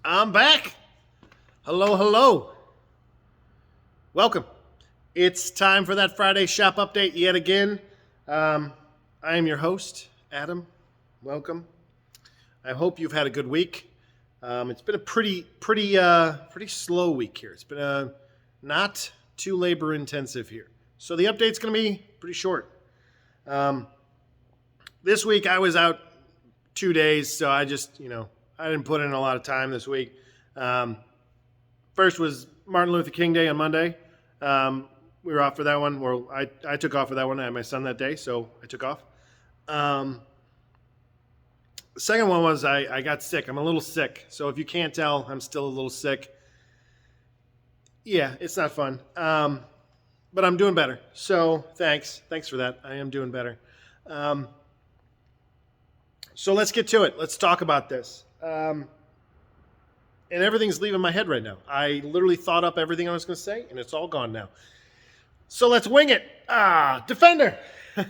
I'm back. Hello, hello. Welcome. It's time for that Friday shop update yet again. I am your host, Adam. Welcome. I hope you've had a good week. It's been a pretty slow week here. It's been not too labor intensive here. So the update's going to be pretty short. This week I was out 2 days, so I didn't put in a lot of time this week. First was Martin Luther King Day on Monday. We were off for that one. Well, I took off for that one. I had my son that day, so I took off. The second one was I got sick. I'm a little sick. So if you can't tell, I'm still a little sick. Yeah, it's not fun. But I'm doing better. So thanks. Thanks for that. I am doing better. So let's get to it. Let's talk about this. And everything's leaving my head right now. I literally thought up everything I was going to say, and it's all gone now. So let's wing it. Defender.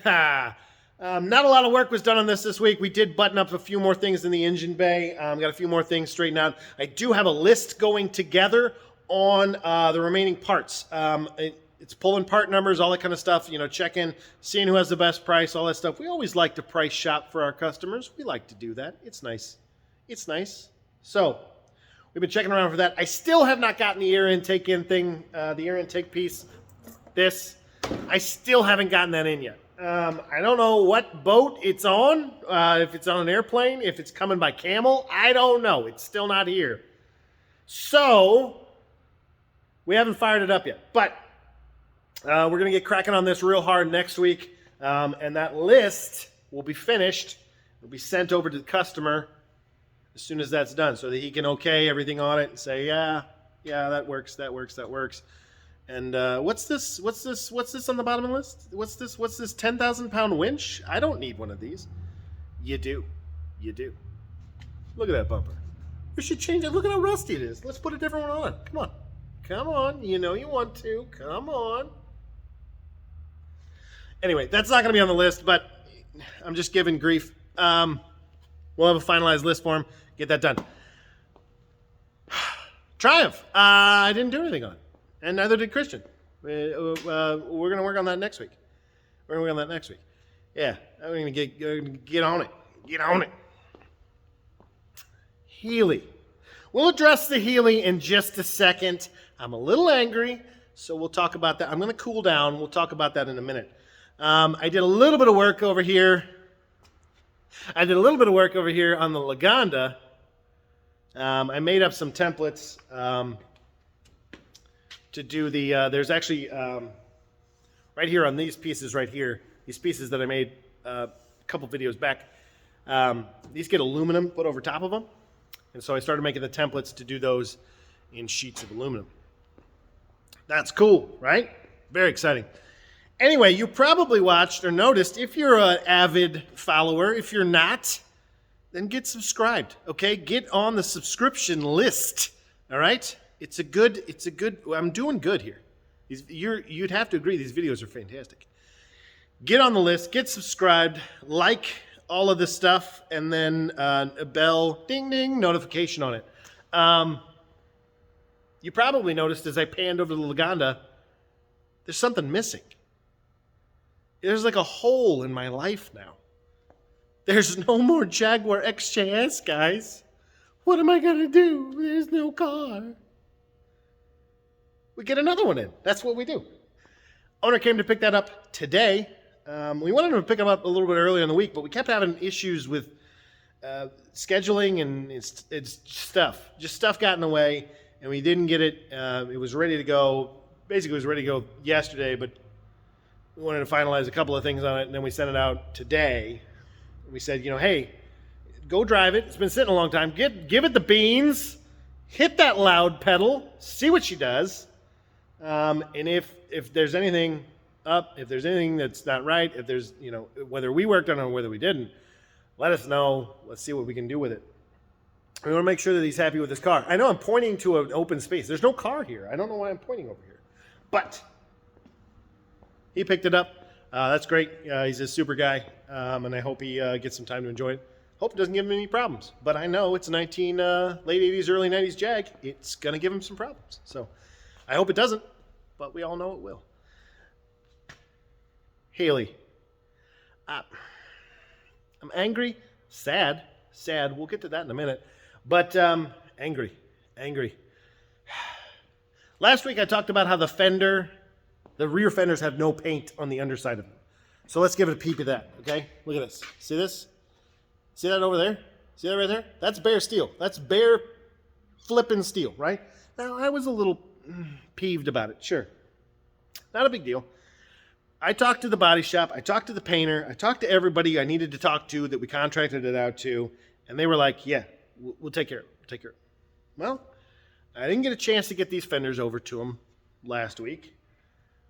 Not a lot of work was done on this week. We did button up a few more things in the engine bay. Got a few more things straightened out. I do have a list going together on the remaining parts. It's pulling part numbers, all that kind of stuff, checking, seeing who has the best price, all that stuff. We always like to price shop for our customers. We like to do that. It's nice. It's nice. So we've been checking around for that. I still have not gotten the air intake thing, the air intake piece, I still haven't gotten that in yet. I don't know what boat it's on, if it's on an airplane, if it's coming by camel. I don't know. It's still not here. So we haven't fired it up yet. But we're going to get cracking on this real hard next week. And that list will be finished. It'll be sent over to the customer as soon as that's done so that he can okay everything on it and say, yeah, that works. And what's this on the bottom of the list? What's this 10,000 pound winch? I don't need one of these. You do. Look at that bumper. We should change it. Look at how rusty it is. Let's put a different one on. Come on. You know you want to. Come on. Anyway, that's not going to be on the list, but I'm just giving grief. We'll have a finalized list for him. Get that done. Triumph. I didn't do anything on it. And neither did Christian. We're going to work on that next week. Yeah, I'm going to get on it. Healey. We'll address the Healey in just a second. I'm a little angry, so we'll talk about that. I'm going to cool down. We'll talk about that in a minute. I did a little bit of work over here. on the Lagonda. I made up some templates to do the, there's actually, right here on these pieces that I made a couple videos back, these get aluminum put over top of them. And so I started making the templates to do those in sheets of aluminum. That's cool, right? Very exciting. Anyway, you probably watched or noticed, if you're an avid follower, if you're not, then get subscribed, okay? Get on the subscription list, all right? It's a good, I'm doing good here. You'd have to agree, these videos are fantastic. Get on the list, get subscribed, like all of this stuff, and then a bell, ding, ding, notification on it. You probably noticed as I panned over the Lagonda, there's something missing. There's like a hole in my life now. There's no more Jaguar XJS, guys. What am I going to do? There's no car. We get another one in. That's what we do. Owner came to pick that up today. We wanted to pick them up a little bit earlier in the week, but we kept having issues with scheduling and it's stuff. Just stuff got in the way, and we didn't get it. It was ready to go. Basically, it was ready to go yesterday, but we wanted to finalize a couple of things on it, and then we sent it out today. We said, hey, go drive it. It's been sitting a long time. Give it the beans. Hit that loud pedal. See what she does. And if there's anything up, if there's anything that's not right, if there's, whether we worked on it or whether we didn't, let us know. Let's see what we can do with it. We want to make sure that he's happy with his car. I know I'm pointing to an open space. There's no car here. I don't know why I'm pointing over here. But he picked it up. That's great. He's a super guy, and I hope he gets some time to enjoy it. Hope it doesn't give him any problems. But I know it's a late 80s, early 90s Jag. It's going to give him some problems. So I hope it doesn't, but we all know it will. Healey. I'm angry, sad. We'll get to that in a minute. But angry. Last week I talked about how the rear fenders have no paint on the underside of them. So let's give it a peep at that, okay? Look at this. See this? See that over there? See that right there? That's bare steel. That's bare flipping steel, right? Now, I was a little peeved about it, sure. Not a big deal. I talked to the body shop. I talked to the painter. I talked to everybody I needed to talk to that we contracted it out to. And they were like, yeah, we'll take care of it. Well, I didn't get a chance to get these fenders over to them last week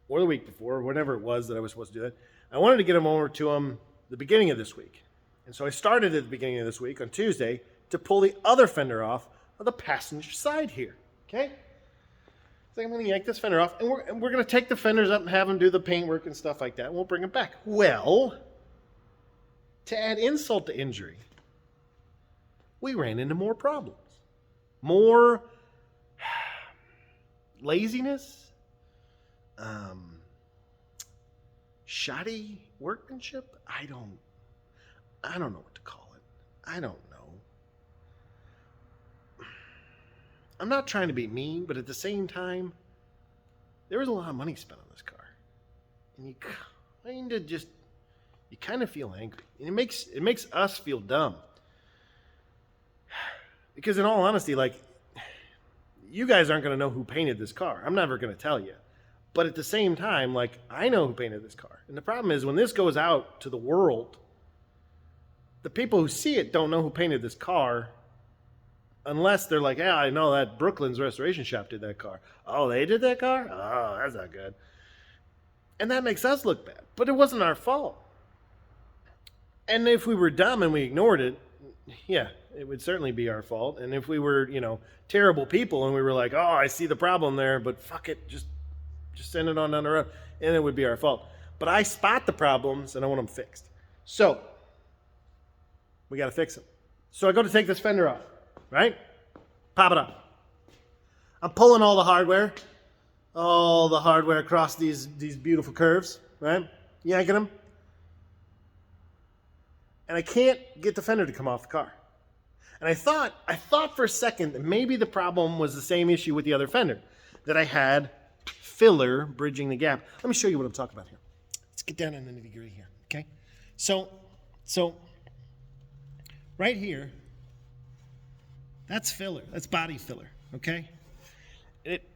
or the week before, whatever it was that I was supposed to do that. I wanted to get them over to them the beginning of this week. And so I started at the beginning of this week on Tuesday to pull the other fender off of the passenger side here. Okay? So I'm going to yank this fender off, and we're going to take the fenders up and have them do the paint work and stuff like that, and we'll bring them back. Well, to add insult to injury, we ran into more problems. More laziness, shoddy workmanship. I don't know what to call it. I don't know. I'm not trying to be mean, but at the same time, there was a lot of money spent on this car. And you kind of feel angry. And it makes us feel dumb. Because in all honesty, like, you guys aren't going to know who painted this car. I'm never going to tell you. But at the same time, like, I know who painted this car. And the problem is when this goes out to the world, the people who see it don't know who painted this car unless they're like, yeah, I know that Brooklyn's restoration shop did that car. Oh, they did that car? Oh, that's not good. And that makes us look bad. But it wasn't our fault. And if we were dumb and we ignored it, yeah, it would certainly be our fault. And if we were, terrible people and we were like, oh, I see the problem there, but fuck it, just send it on down the road, and it would be our fault. But I spot the problems and I want them fixed. So we got to fix them. So I go to take this fender off, right? Pop it up. I'm pulling all the hardware across these beautiful curves, right? Yanking them. And I can't get the fender to come off the car. And I thought for a second that maybe the problem was the same issue with the other fender, that I had filler bridging the gap. Let me show you what I'm talking about here. Let's get down in the nitty-gritty here, okay? So right here, that's filler. That's body filler, okay? It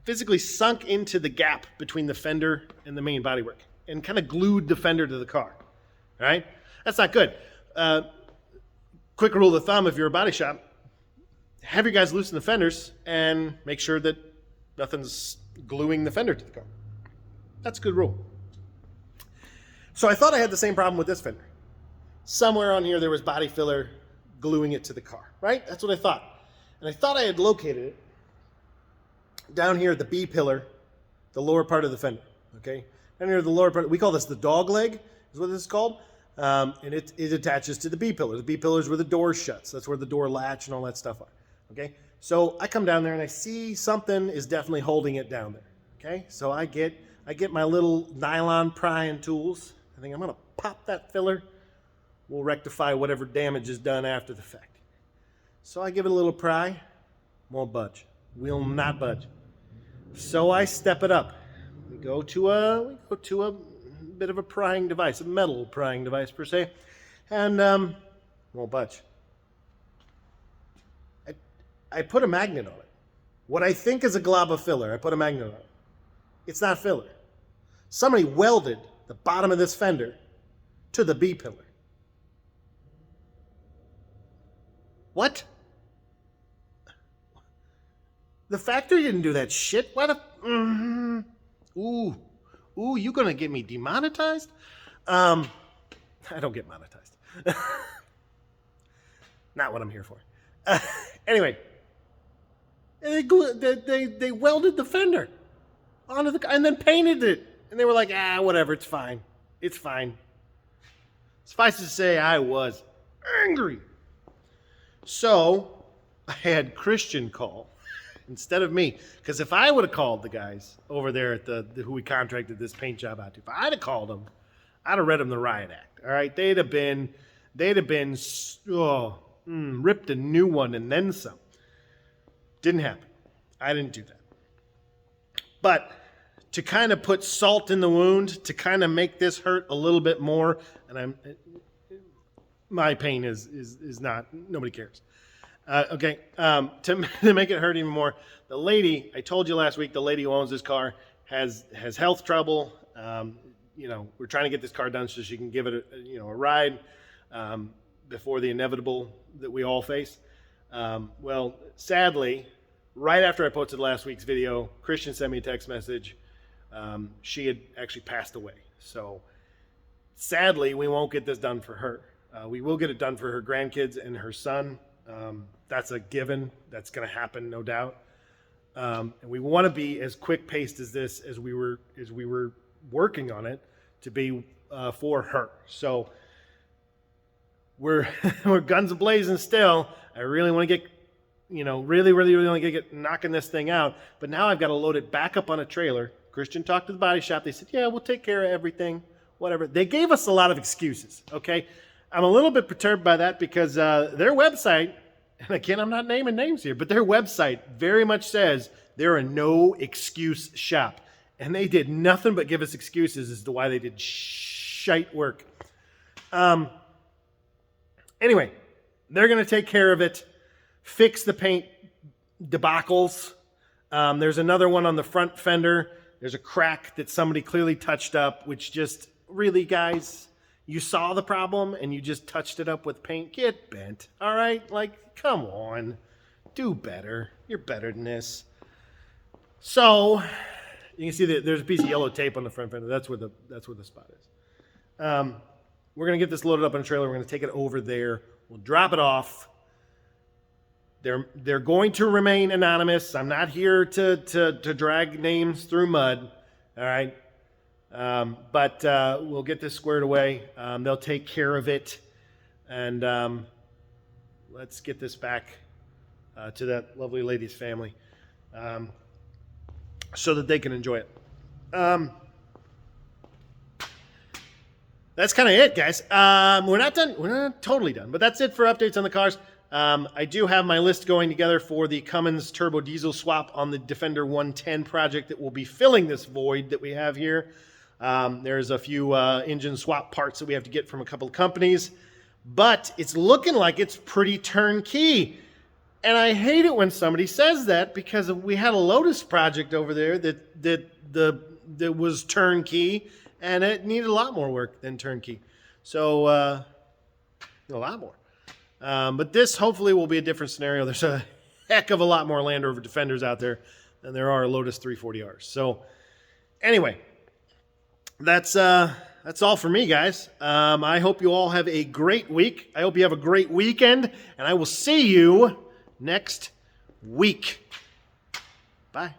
physically sunk into the gap between the fender and the main bodywork and kind of glued the fender to the car, all right? That's not good. Quick rule of thumb, if you're a body shop, have your guys loosen the fenders and make sure that nothing's gluing the fender to the car. That's a good rule. So I thought I had the same problem with this fender. Somewhere on here there was body filler gluing it to the car, right? That's what I thought. And I thought I had located it down here at the B pillar, the lower part of the fender, okay? Down here, the lower part, we call this the dog leg, is what this is called. And it attaches to the B pillar. The B pillar is where the door shuts. That's where the door latch and all that stuff are. Okay? So I come down there and I see something is definitely holding it down there. Okay? So I get my little nylon prying tools. I think I'm going to pop that filler. We'll rectify whatever damage is done after the fact. So I give it a little pry. Won't budge. Will not budge. So I step it up. We go to a bit of a prying device, a metal prying device per se, and won't budge. I put a magnet on it. What I think is a glob of filler, I put a magnet on it. It's not filler. Somebody welded the bottom of this fender to the B pillar. What? The factory didn't do that shit. Why the... Ooh, you gonna get me demonetized? I don't get monetized. Not what I'm here for. Anyway, they welded the fender onto the car and then painted it. And they were like, whatever, it's fine. It's fine. Suffice to say, I was angry. So I had Christian call instead of me, because if I would have called the guys over there at the who we contracted this paint job out to, if I'd have called them, I'd have read them the riot act. All right, they'd have been ripped a new one and then some. Didn't happen. I didn't do that. But to kind of put salt in the wound, to kind of make this hurt a little bit more, and my pain is not, nobody cares. To make it hurt even more, the lady, I told you last week, the lady who owns this car has health trouble. We're trying to get this car done so she can give it a ride before the inevitable that we all face. Well, sadly, right after I posted last week's video, Christian sent me a text message. She had actually passed away. So sadly, we won't get this done for her. We will get it done for her grandkids and her son. That's a given. That's going to happen, no doubt. And we want to be as quick-paced as this as we were working on it to be for her. So we're guns a-blazing still. I really want to get, really want to get knocking this thing out. But now I've got to load it back up on a trailer. Christian talked to the body shop. They said, yeah, we'll take care of everything, whatever. They gave us a lot of excuses, okay? I'm a little bit perturbed by that because their website, and again, I'm not naming names here, but their website very much says they're a no-excuse shop. And they did nothing but give us excuses as to why they did shite work. Anyway, they're going to take care of it, fix the paint debacles. There's another one on the front fender. There's a crack that somebody clearly touched up, which just, really, guys, you saw the problem and you just touched it up with paint. Get bent, all right? Like, come on. Do better. You're better than this. So you can see that there's a piece of yellow tape on the front fender. That's where the spot is. We're going to get this loaded up on a trailer. We're going to take it over there. We'll drop it off. They're going to remain anonymous. I'm not here to drag names through mud. All right. But we'll get this squared away. They'll take care of it. And let's get this back to that lovely lady's family so that they can enjoy it. That's kind of it, guys. We're not done. We're not totally done, but that's it for updates on the cars. I do have my list going together for the Cummins turbo diesel swap on the Defender 110 project that will be filling this void that we have here. There's a few engine swap parts that we have to get from a couple of companies, but it's looking like it's pretty turnkey. And I hate it when somebody says that because we had a Lotus project over there that was turnkey, and it needed a lot more work than turnkey. So a lot more. But this hopefully will be a different scenario. There's a heck of a lot more Land Rover Defenders out there than there are Lotus 340Rs. So anyway, that's all for me, guys. I hope you all have a great week. I hope you have a great weekend, and I will see you next week. Bye.